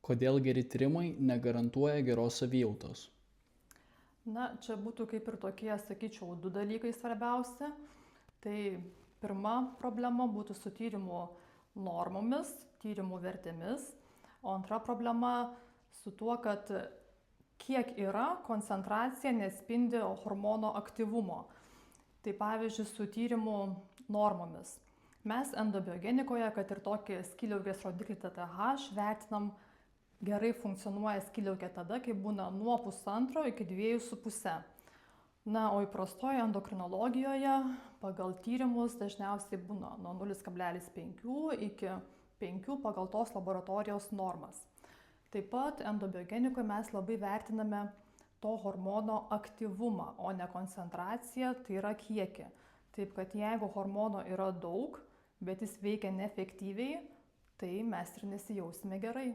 Kodėl geri tyrimai negarantuoja geros savijautos? Na, čia būtų kaip ir tokie, sakyčiau, du dalykai svarbiausi. Tai pirma problema būtų su tyrimų normomis, tyrimų vertėmis, o antra problema su tuo, kad kiek yra, koncentracija nespindi hormono aktyvumo. Tai pavyzdžiui, su tyrimų normomis. Mes endobiogenikoje, kad ir tokį skydliaukės rodiklį TTH vertinam, gerai funkcionuoja skydliaukė tada, kai būna nuo 1,5 iki 2,5. Na, o įprastoje endokrinologijoje pagal tyrimus dažniausiai būna nuo 0,5 iki 5 pagal tos laboratorijos normas. Taip pat endobiogenikoje mes labai vertiname to hormono aktyvumą, o ne koncentraciją, tai yra kiekį. Taip kad jeigu hormono yra daug, bet jis veikia neefektyviai, tai mes ir nesijausime gerai.